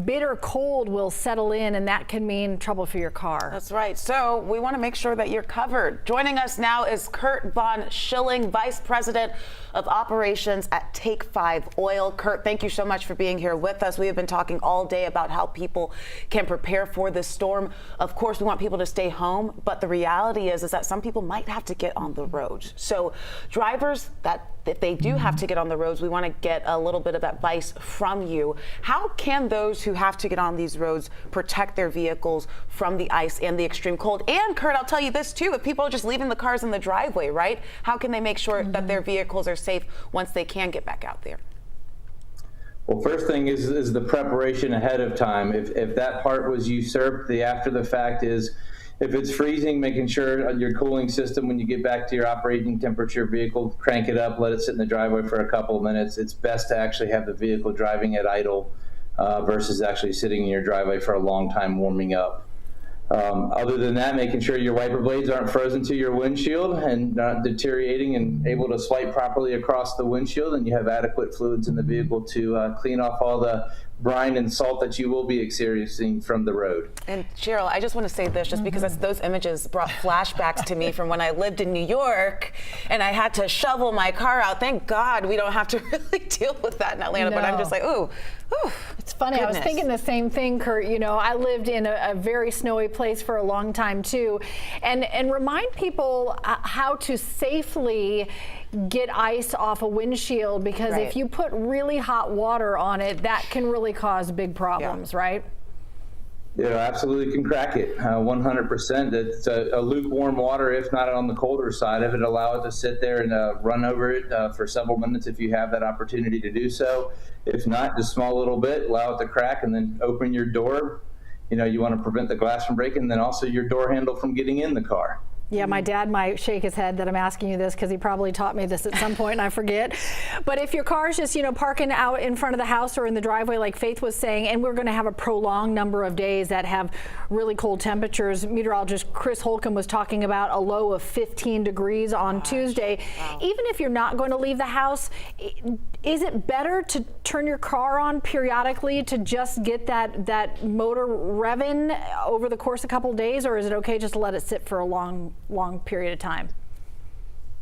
bitter cold will settle in, and that can mean trouble for your car. That's right. So we want to make sure that you're covered. Joining us now is Kurt Von Schilling, Vice President of Operations at Take 5 Oil. Kurt, thank you so much for being here with us. We have been talking all day about how people can prepare for this storm. Of course, we want people to stay home, but the reality is that some people might have to get on the roads. So drivers, that if they do have to get on the roads, we want to get a little bit of advice from you. How can those who have to get on these roads protect their vehicles from the ice and the extreme cold? And Kurt, I'll tell you this too, if people are just leaving the cars in the driveway, right? How can they make sure that their vehicles are safe once they can get back out there? Well, first thing is the preparation ahead of time. If that part was usurped, the after the fact is, if it's freezing, making sure your cooling system, when you get back to your operating temperature vehicle, crank it up, let it sit in the driveway for a couple of minutes. It's best to actually have the vehicle driving at idle versus actually sitting in your driveway for a long time warming up. Other than that, making sure your wiper blades aren't frozen to your windshield and not deteriorating and able to swipe properly across the windshield, and you have adequate fluids in the vehicle to clean off all the brine and salt that you will be experiencing from the road. And Cheryl, I just want to say this, just because those images brought flashbacks to me from when I lived in New York and I had to shovel my car out. Thank God we don't have to really deal with that in Atlanta, but I'm just like, ooh. It's funny, goodness. I was thinking the same thing, Kurt. You know, I lived in a very snowy place for a long time too, and remind people how to safely get ice off a windshield, because if you put really hot water on it, that can really cause big problems, right? Yeah, absolutely can crack it. 100%. It's a lukewarm water, if not on the colder side of it. Allow it to sit there and run over it for several minutes if you have that opportunity to do so. If not, just small little bit, allow it to crack, and then open your door. You know, you want to prevent the glass from breaking, and then also your door handle from getting in the car. Yeah, my dad might shake his head that I'm asking you this, because he probably taught me this at some point and I forget. But if your car's just, you know, parking out in front of the house or in the driveway, like Faith was saying, and we're going to have a prolonged number of days that have really cold temperatures. Meteorologist Chris Holcomb was talking about a low of 15 degrees on Tuesday. Wow. Even if you're not going to leave the house, is it better to turn your car on periodically to just get that motor revving over the course of a couple of days, or is it okay just to let it sit for a long period of time?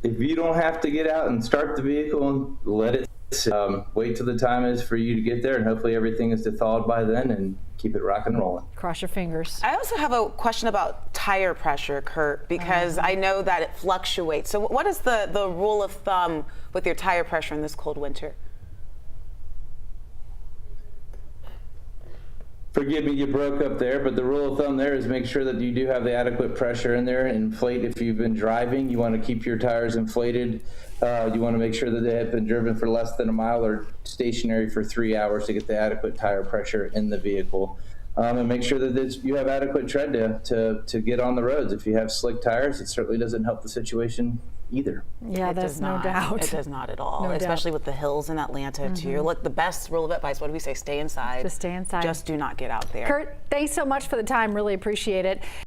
If you don't have to get out and start the vehicle, and let it sit. Wait till the time is for you to get there, and hopefully everything is thawed by then, and keep it rock and rolling. Cross your fingers. I also have a question about tire pressure, Kurt, because I know that it fluctuates. So what is the rule of thumb with your tire pressure in this cold winter? Forgive me, you broke up there, but the rule of thumb there is make sure that you do have the adequate pressure in there. Inflate if you've been driving. You want to keep your tires inflated. You want to make sure that they have been driven for less than a mile or stationary for 3 hours to get the adequate tire pressure in the vehicle. And make sure that you have adequate tread to get on the roads. If you have slick tires, it certainly doesn't help the situation either. Yeah, that's no doubt. It does not at all, especially with the hills in Atlanta too. Look, the best rule of advice, what do we say? Stay inside. Just stay inside. Just do not get out there. Kurt, thanks so much for the time. Really appreciate it.